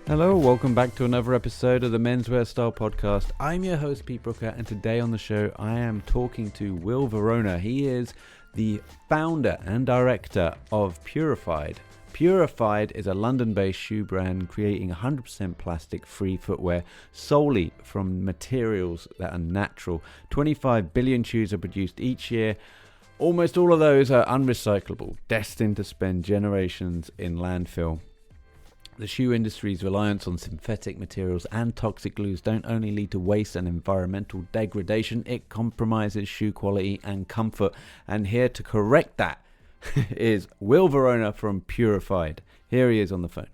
Hello, welcome back to another episode of the Menswear Style Podcast. I'm your host, Pete Brooker, and today on the show, I am talking to Will Verona. He is the founder and director of PURIFIED. PURIFIED is a London-based shoe brand creating 100% plastic-free footwear solely from materials that are natural. 25 billion shoes are produced each year. Almost all of those are unrecyclable, destined to spend generations in landfill. The shoe industry's reliance on synthetic materials and toxic glues don't only lead to waste and environmental degradation, it compromises shoe quality and comfort. And here to correct that is Will Verona from PURIFIED. Here he is on the phone.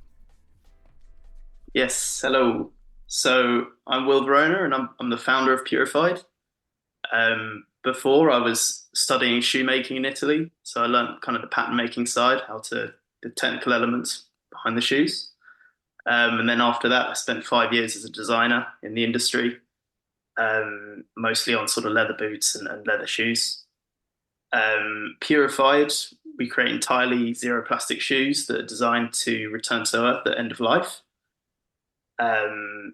Yes, hello. So I'm Will Verona and I'm the founder of PURIFIED. Before I was studying shoemaking in Italy, so I learned kind of the pattern making side, the technical elements behind the shoes. And then after that, I spent 5 years as a designer in the industry, mostly on sort of leather boots and leather shoes. PURIFIED, we create entirely zero plastic shoes that are designed to return to Earth at end of life. Um,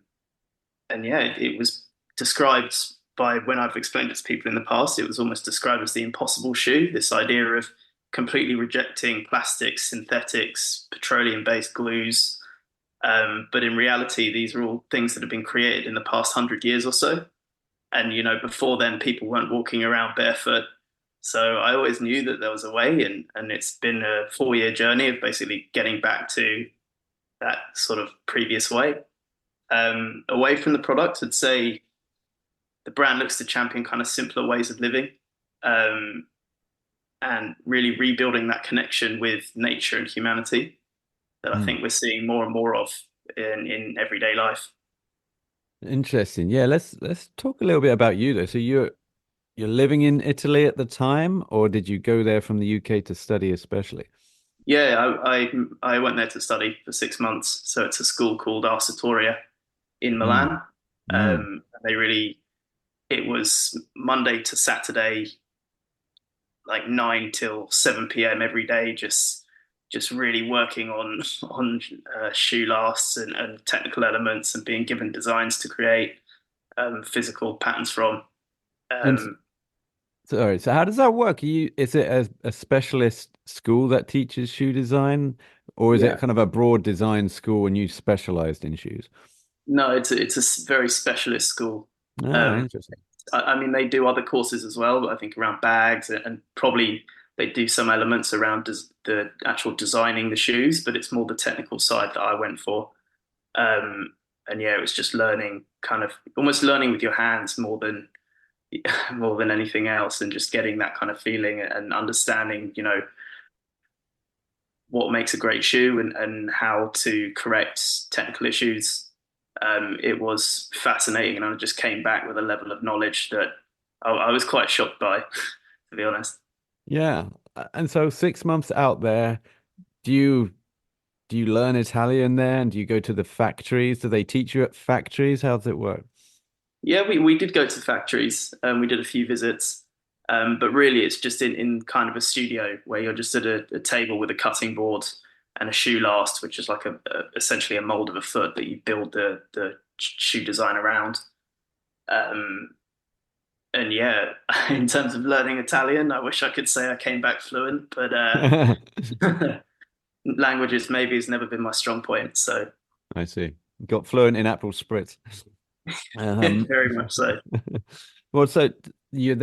and yeah, it was described by when I've explained it to people in the past, it was almost described as the impossible shoe, this idea of completely rejecting plastics, synthetics, petroleum-based glues. But in reality, these are all things that have been created in the past 100 years or so. And, before then, people weren't walking around barefoot. So I always knew that there was a way, and it's been a 4-year journey of basically getting back to that sort of previous way. Away from the product, I'd say the brand looks to champion kind of simpler ways of living, and really rebuilding that connection with nature and humanity that I think we're seeing more and more of in everyday life. Interesting. Yeah, let's talk a little bit about you though. So you're living in Italy at the time, or did you go there from the UK to study especially? Yeah, I went there to study for 6 months. So it's a school called Arcitoria in Mm. Milan. Mm. It was Monday to Saturday, like 9 till 7 p.m. every day, just really working on shoe lasts and technical elements and being given designs to create physical patterns from. And Um, sorry, so how does that work? Is it a specialist school that teaches shoe design, or is it yeah, kind of a broad design school and you specialized in shoes? no, it's a very specialist school. Ah, Um, interesting. I mean, they do other courses as well, but I think around bags and probably they do some elements around the actual designing the shoes, but it's more the technical side that I went for. Um, and yeah, it was just learning, kind of almost learning with your hands more than more than anything else, and just getting that kind of feeling and understanding, what makes a great shoe and how to correct technical issues. It was fascinating, and I just came back with a level of knowledge that I was quite shocked by, to be honest. Yeah. And so 6 months out there, do you do you learn Italian there and do you go to the factories? Do they teach you at factories? How does it work? Yeah, we did go to factories. We did a few visits, but really it's just in kind of a studio where you're just at a table with a cutting board and a shoe last, which is like essentially a mold of a foot that you build the shoe design around. Um, and yeah, in terms of learning Italian, I wish I could say I came back fluent, but languages maybe has never been my strong point. So I see. Got fluent in April Spritz. Um, very much so. well, so you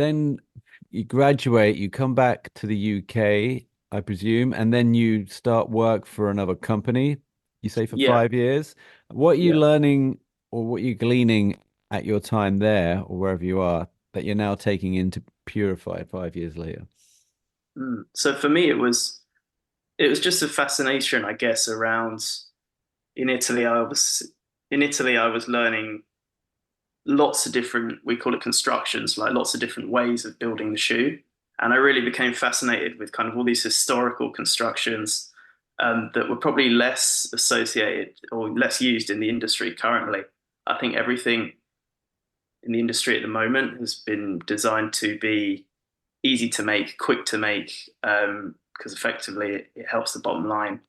graduate, you come back to the UK, I presume, and then you start work for another company, you say for Yeah, 5 years. What are you yeah. learning or what are you gleaning at your time there or wherever you are that you're now taking into Purified 5 years later? So for me, it was just a fascination, I guess, around in Italy. I was learning lots of different, we call it constructions, like lots of different ways of building the shoe. And I really became fascinated with kind of all these historical constructions that were probably less associated or less used in the industry currently. I think everything in the industry at the moment has been designed to be easy to make, quick to make, because effectively it helps the bottom line.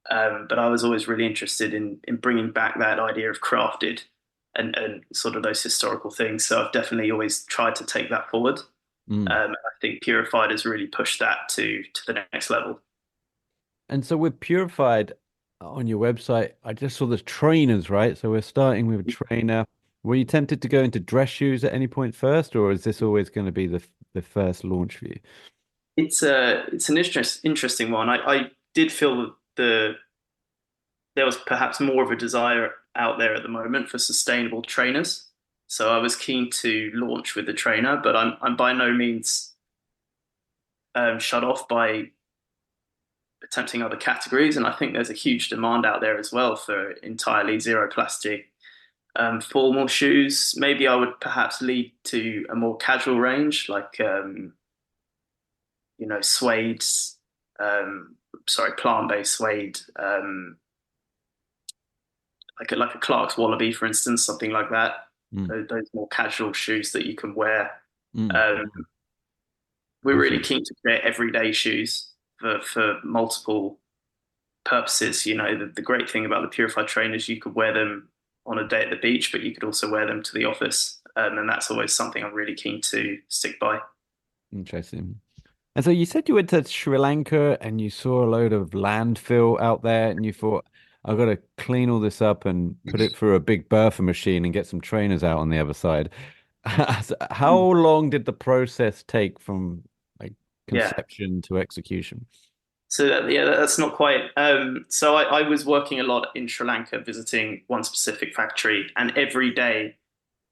But I was always really interested in bringing back that idea of crafted and sort of those historical things. So I've definitely always tried to take that forward. Mm. I think Purified has really pushed that to the next level. And so with Purified on your website, I just saw the trainers, right? So we're starting with a trainer. Were you tempted to go into dress shoes at any point first, or is this always going to be the first launch for you? It's an interesting one. I did feel that there was perhaps more of a desire out there at the moment for sustainable trainers. So I was keen to launch with the trainer, but I'm by no means shut off by attempting other categories. And I think there's a huge demand out there as well for entirely zero plastic formal shoes. Maybe I would perhaps lead to a more casual range, like suede, sorry, plant-based suede, like a Clark's Wallaby, for instance, something like that. Mm. Those more casual shoes that you can wear. Mm. Um, we're really Awesome. keen to create everyday shoes for multiple purposes. The great thing about the Purified trainers, you could wear them on a day at the beach, but you could also wear them to the office. And that's always something I'm really keen to stick by. Interesting. And so you said you went to Sri Lanka and you saw a load of landfill out there and you thought, I've got to clean all this up and put it through a big Bertha machine and get some trainers out on the other side. So how long did the process take from like Yeah. conception to execution? So yeah, that's not quite. So I was working a lot in Sri Lanka, visiting one specific factory, and every day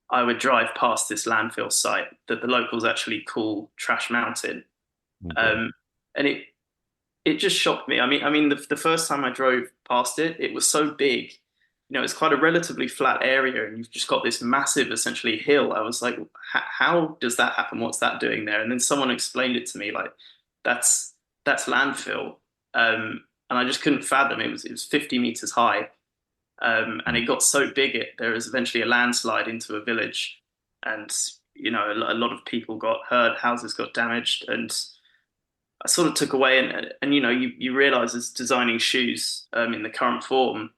I would drive past this landfill site that the locals actually call Trash Mountain. Oh God. Um, and it just shocked me. I mean, the first time I drove past it, it was so big. It's quite a relatively flat area, and you've just got this massive, essentially hill. I was like, how does that happen? What's that doing there? And then someone explained it to me, like that's that's landfill. And I just couldn't fathom it was 50 meters high, and Mm. it got so big there was eventually a landslide into a village, and a lot of people got hurt, houses got damaged, and I sort of took away and you realize as designing shoes in the current form,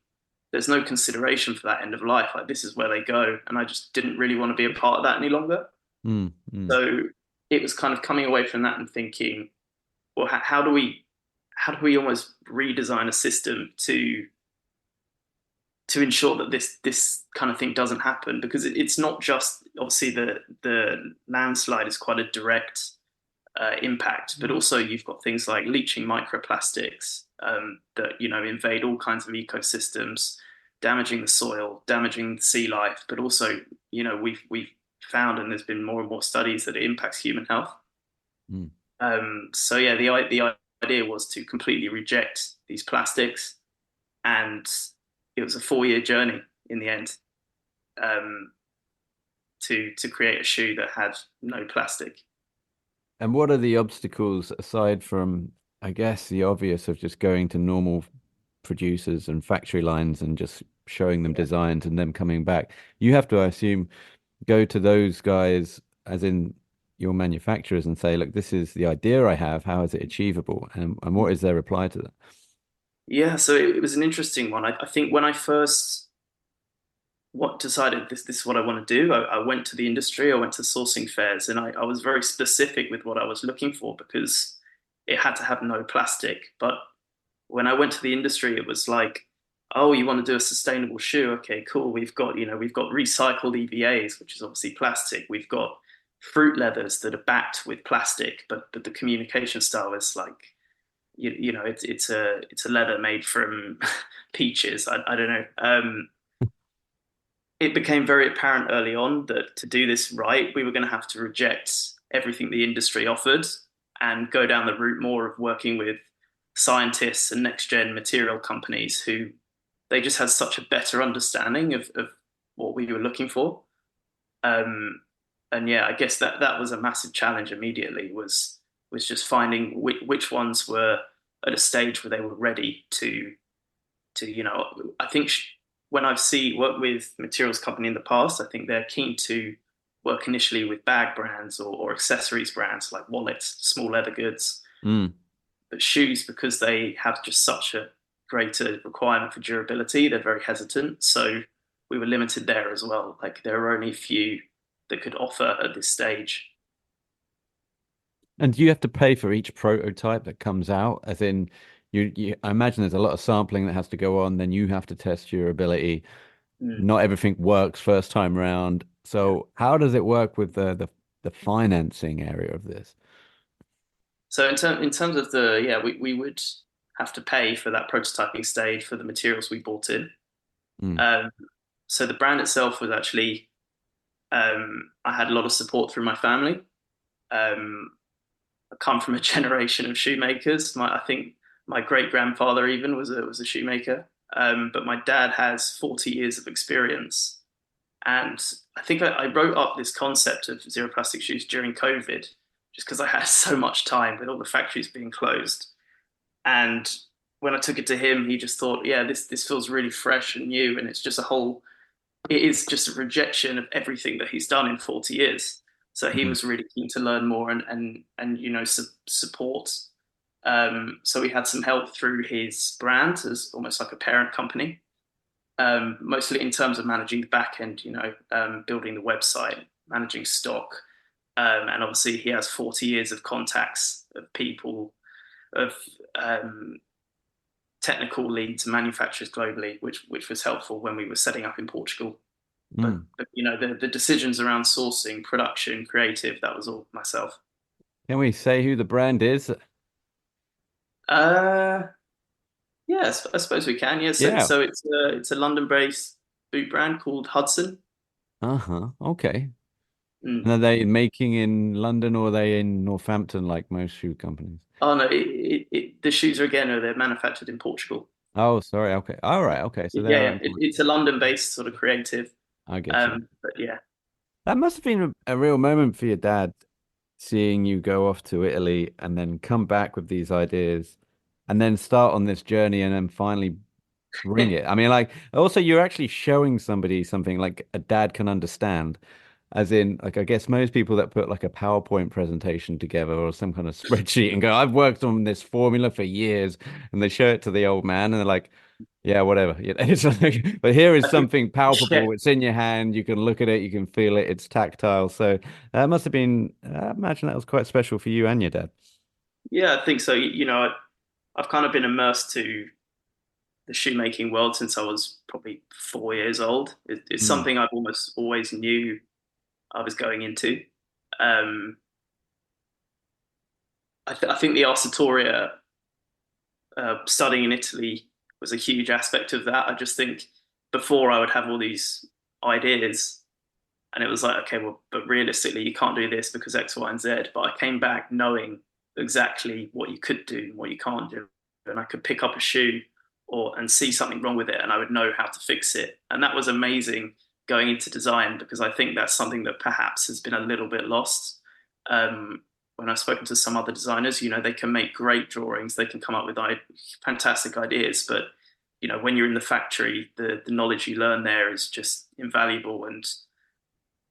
there's no consideration for that end of life. Like this is where they go, and I just didn't really want to be a part of that any longer. Mm. Mm. So it was kind of coming away from that and thinking, well, how do we almost redesign a system to ensure that this kind of thing doesn't happen? Because it's not just obviously the landslide is quite a direct impact, but also you've got things like leaching microplastics that invade all kinds of ecosystems, damaging the soil, damaging the sea life, but also we've found, and there's been more and more studies that it impacts human health. Mm. So yeah, the idea was to completely reject these plastics, and it was a 4-year journey in the end um, to create a shoe that had no plastic. And what are the obstacles aside from, I guess, the obvious of just going to normal producers and factory lines and just showing them designs and them coming back? You have to, I assume, go to those guys, as in your manufacturers, and say, look, this is the idea I have. How is it achievable? And what is their reply to that? Yeah, so it was an interesting one. I think when I first what decided this is what I want to do, I went to the industry, I went to sourcing fairs, and I was very specific with what I was looking for because it had to have no plastic. But when I went to the industry, it was like, oh, you want to do a sustainable shoe? Okay, cool. We've got recycled EVAs, which is obviously plastic. We've got fruit leathers that are backed with plastic, but the communication style is like, it's a leather made from peaches. I don't know. It became very apparent early on that to do this right, we were going to have to reject everything the industry offered and go down the route more of working with scientists and next gen material companies who they just had such a better understanding of what we were looking for. Um, and yeah, I guess that was a massive challenge immediately was just finding which ones were at a stage where they were ready to I think when I've seen worked with materials company in the past, I think they're keen to work initially with bag brands or accessories brands like wallets, small leather goods, Mm. but shoes because they have just such a greater requirement for durability, they're very hesitant. So we were limited there as well. Like there are only a few that could offer at this stage. And do you have to pay for each prototype that comes out? As in, I imagine there's a lot of sampling that has to go on. Then you have to test your ability. Mm. Not everything works first time round. So how does it work with the financing area of this? So in terms of the yeah, we would have to pay for that prototyping stage for the materials we bought in. Mm, Um, so the brand itself was actually I had a lot of support through my family. Um, I come from a generation of shoemakers. I think my great grandfather even was a shoemaker. But my dad has 40 years of experience, and I think I wrote up this concept of zero plastic shoes during COVID, just because I had so much time with all the factories being closed. And when I took it to him, he just thought, yeah, this feels really fresh and new, and it's just a whole it is just a rejection of everything that he's done in 40 years. So he mm, was really keen to learn more and support. So we had some help through his brand as almost like a parent company, mostly in terms of managing the back end, building the website, managing stock. And obviously he has 40 years of contacts of people, of um, technical leads, manufacturers globally, which was helpful when we were setting up in Portugal. mm. But the decisions around sourcing, production, creative, that was all myself. Can we say who the brand is? Uh, yeah, I suppose we can. Yeah, so Yeah. it's a London-based boot brand called Hudson. Uh-huh. Okay. Mm. And are they making in London or are they in Northampton like most shoe companies? Oh no, the shoes are again they're manufactured in Portugal. Oh, sorry. Okay. All right. Okay. So they Yeah, are yeah, in it's a Portugal. London-based sort of creative. I get you. But yeah, That must have been a real moment for your dad, seeing you go off to Italy and then come back with these ideas and then start on this journey and then finally bring it. I mean, like, also, you're actually showing somebody something like a dad can understand. As in, like, I guess most people that put like a PowerPoint presentation together or some kind of spreadsheet and go, I've worked on this formula for years, and they show it to the old man and they're like, yeah, whatever. It's like, but here is I think something yeah, palpable. It's in your hand. You can look at it. You can feel it. It's tactile. So that must have been, I imagine that was quite special for you and your dad. yeah, I think so. I've kind of been immersed to the shoemaking world since I was probably 4 years old. It's Mm, something I've almost always knew I was going into. Um, I think the Arcitoria studying in Italy was a huge aspect of that. I just think before I would have all these ideas, and it was like, okay, well, but realistically, you can't do this because X, Y, and Z. But I came back knowing exactly what you could do and what you can't do, and I could pick up a shoe and see something wrong with it, and I would know how to fix it. And that was amazing going into design because I think that's something that perhaps has been a little bit lost. When I've spoken to some other designers, they can make great drawings, they can come up with fantastic ideas, but when you're in the factory, the knowledge you learn there is just invaluable. And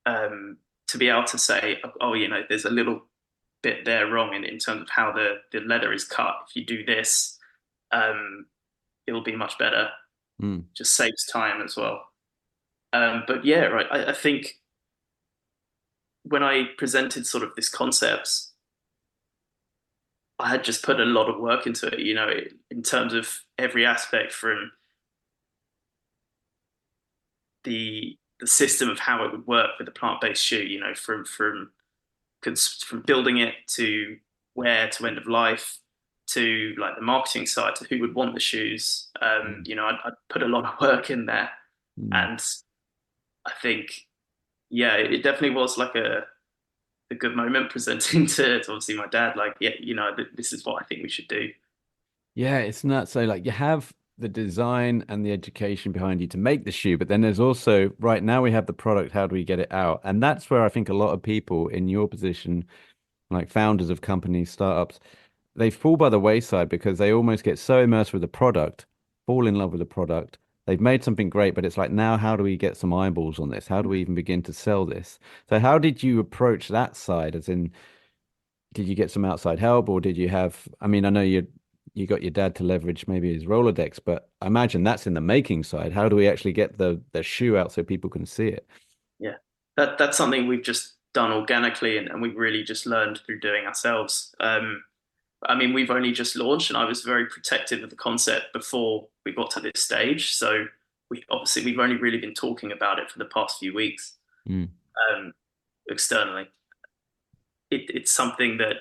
to be able to say, oh, there's a little bit there wrong in terms of how the leather is cut. If you do this, um, it'll be much better. mm. Just saves time as well. But yeah, right. I think when I presented sort of this concept, I had just put a lot of work into it, in terms of every aspect from the system of how it would work with a plant-based shoe, from building it to wear to end of life to like the marketing side to who would want the shoes. Mm, I'd put a lot of work in there, mm. and I think, yeah, it definitely was like a good moment presenting to obviously my dad. Like, yeah, this is what I think we should do. Yeah, it's nuts. So like you have the design and the education behind you to make the shoe, but then there's also right now we have the product, how do we get it out? And that's where I think a lot of people in your position, like founders of companies, startups, they fall by the wayside because they almost get so immersed with the product, fall in love with the product. They've made something great, but it's like now how do we get some eyeballs on this? How do we even begin to sell this? So how did you approach that side? As in, did you get some outside help or did you have, I mean, I know you got your dad to leverage maybe his Rolodex, but I imagine that's in the making side. How do we actually get the shoe out so people can see it? Yeah, that's something we've just done organically, and we've really just learned through doing ourselves. I mean, we've only just launched, and I was very protective of the concept before we got to this stage. So we've only really been talking about it for the past few weeks Mm. um, externally. It's something that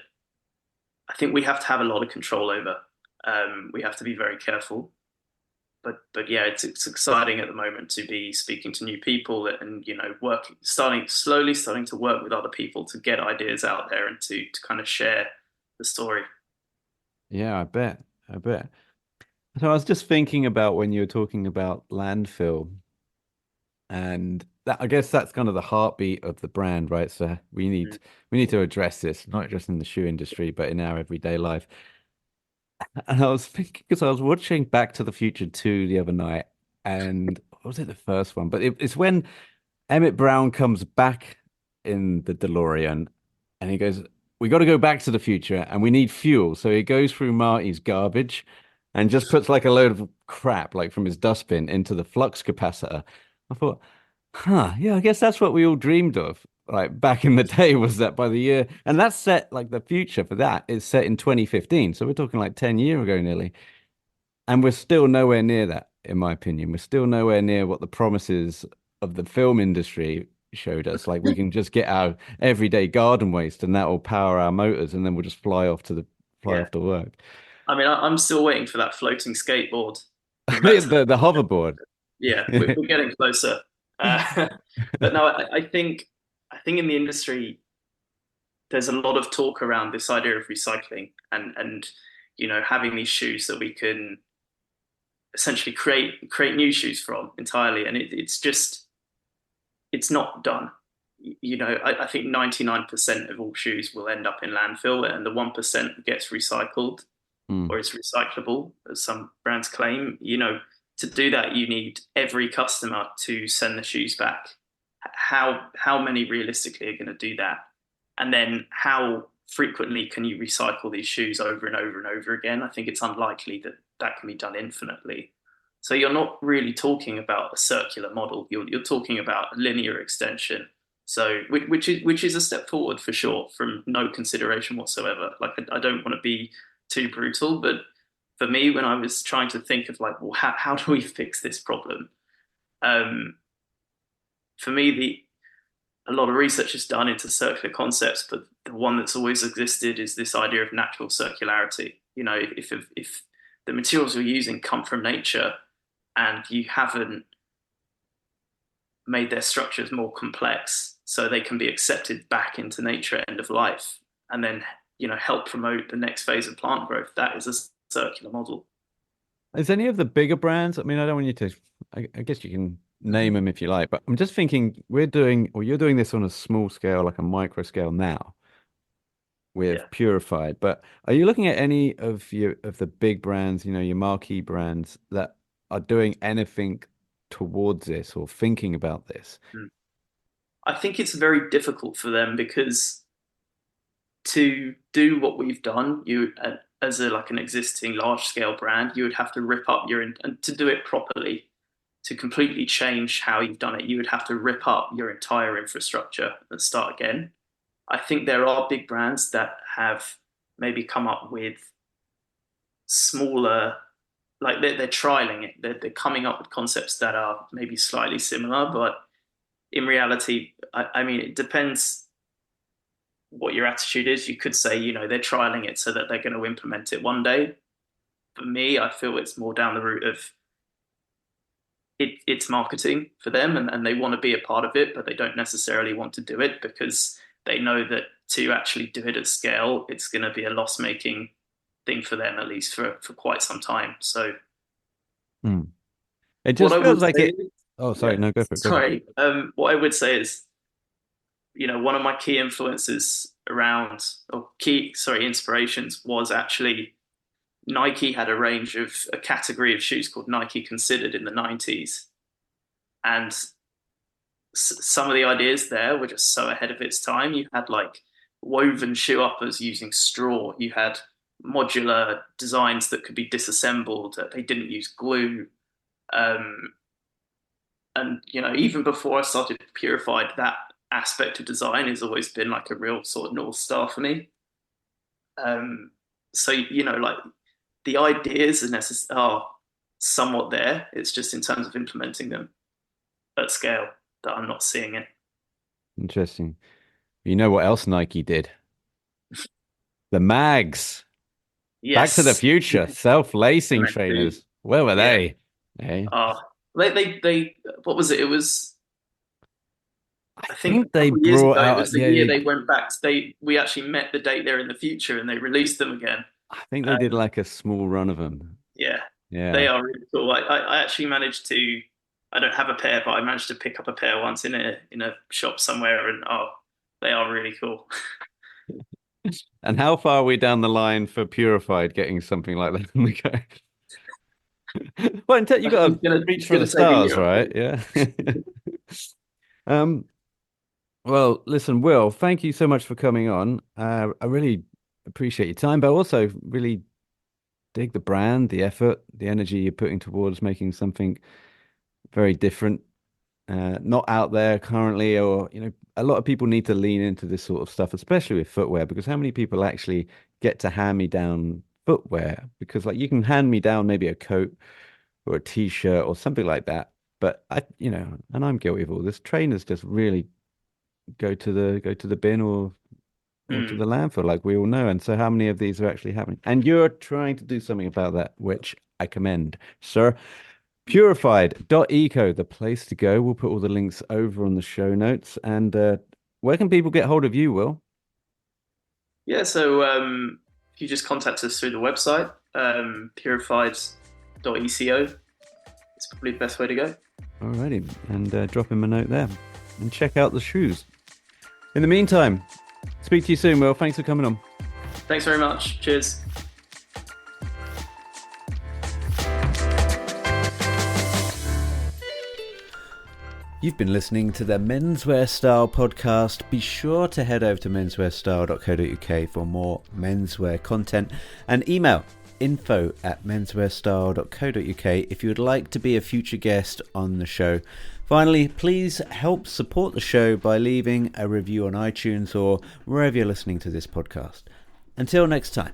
I think we have to have a lot of control over. We have to be very careful. But yeah, it's exciting at the moment to be speaking to new people and working, starting to work with other people to get ideas out there and to kind of share the story. Yeah, I bet. I bet. So I was just thinking about when you were talking about landfill, and that I guess that's kind of the heartbeat of the brand, right? So we need to address this, not just in the shoe industry, but in our everyday life. And I was thinking because I was watching Back to the Future 2 the other night, and what was it the first one? But it's when Emmett Brown comes back in the DeLorean and he goes, "We got to go back to the future and we need fuel." So he goes through Marty's garbage and just puts like a load of crap, like from his dustbin, into the flux capacitor. I thought, huh, yeah, I guess that's what we all dreamed of. Like back in the day, was that by the year, and that's set like the future for that is set in 2015. So we're talking like 10 years ago nearly. And we're still nowhere near that, in my opinion. We're still nowhere near what the promises of the film industry showed us. Like we can just get our everyday garden waste and that will power our motors and then we'll just fly Yeah, off to work. I mean, I'm still waiting for that floating skateboard from Back to the The hoverboard. Yeah, we're getting closer. But no, I think in the industry there's a lot of talk around this idea of recycling and having these shoes that we can essentially create new shoes from entirely, and it's not done. I think 99% of all shoes will end up in landfill, and the 1% gets recycled Mm. or is recyclable, as some brands claim. To do that, you need every customer to send the shoes back. How many realistically are going to do that? And then how frequently can you recycle these shoes over and over and over again? I think it's unlikely that that can be done infinitely. So you're not really talking about a circular model. You're talking about a linear extension. So which is a step forward for sure, from no consideration whatsoever. Like I don't want to be too brutal, but for me, when I was trying to think of like, well, how do we fix this problem? Um, for me, the a lot of research is done into circular concepts, but the one that's always existed is this idea of natural circularity. If the materials you're using come from nature and you haven't made their structures more complex so they can be accepted back into nature at end of life, and then help promote the next phase of plant growth, that is a circular model. Is any of the bigger brands? I mean, I don't want you to, I guess you can name them if you like, but I'm just thinking you're doing this on a small scale, like a micro scale now Yeah. with Purified. But are you looking at any of the big brands, your marquee brands that are doing anything towards this or thinking about this? I think it's very difficult for them because to do what we've done, as a like an existing large scale brand, you would have to rip up and to do it properly, to completely change how you've done it, you would have to rip up your entire infrastructure and start again. I think there are big brands that have maybe come up with smaller, like they're trialing it, they're coming up with concepts that are maybe slightly similar, but in reality, I mean, it depends what your attitude is. You could say, they're trialing it so that they're going to implement it one day. For me, I feel it's more down the route of it's marketing for them, and they want to be a part of it, but they don't necessarily want to do it because they know that to actually do it at scale, it's going to be a loss making thing for them, at least for quite some time. So, Hmm. It what just I feels would like say, it. Oh, sorry. yeah, No, go for it. Go for it. sorry. What I would say is, one of my key influences around, or key, sorry, inspirations was actually Nike had a category of shoes called Nike Considered in the 90s. And some of the ideas there were just so ahead of its time. You had like woven shoe uppers using straw. You had modular designs that could be disassembled. They didn't use glue. And even before I started Purified, that aspect of design has always been like a real sort of North Star for me. So like the ideas are somewhat there. It's just in terms of implementing them at scale that I'm not seeing it. Interesting. You know what else Nike did? The mags. Back to the Yes. Future, self-lacing MXP. trainers. Where were Yeah. they? Hey, They what was it? It was, I I think, think a they couple of years brought ago. It out, was the yeah, year they went back. We actually met the date they're in the future, and they released them again. I think they did Um, like a small run of them. yeah, they Yeah. are really cool. I actually managed to. I don't have a pair, but I managed to pick up a pair once in a shop somewhere, and they are really cool. And how far are we down the line for Purified getting something like that on the go? Well, until you I think got it's to gonna reach it's for the gonna take a stars, year or right? two. Yeah. Um, well, listen, Will, thank you so much for coming on. I really appreciate your time, but also really dig the brand, the effort, the energy you're putting towards making something very different, not out there currently, or a lot of people need to lean into this sort of stuff, especially with footwear, because how many people actually get to hand me down footwear? Because like you can hand me down maybe a coat or a t-shirt or something like that, but and I'm guilty of all this. Trainers just really go to the bin or to Hmm. the landfill, like we all know. And so, how many of these are actually happening? And you're trying to do something about that, which I commend, sir. Purified.eco, the place to go. We'll put all the links over on the show notes. And where can people get hold of you, Will? Yeah, so if you just contact us through the website, purified.eco, it's probably the best way to go. Alrighty, and drop him a note there. And check out the shoes. In the meantime, speak to you soon, Will. Thanks for coming on. Thanks very much. Cheers. You've been listening to the Menswear Style podcast. Be sure to head over to menswearstyle.co.uk for more menswear content and email info@menswearstyle.co.uk if you would like to be a future guest on the show. Finally, please help support the show by leaving a review on iTunes or wherever you're listening to this podcast. Until next time.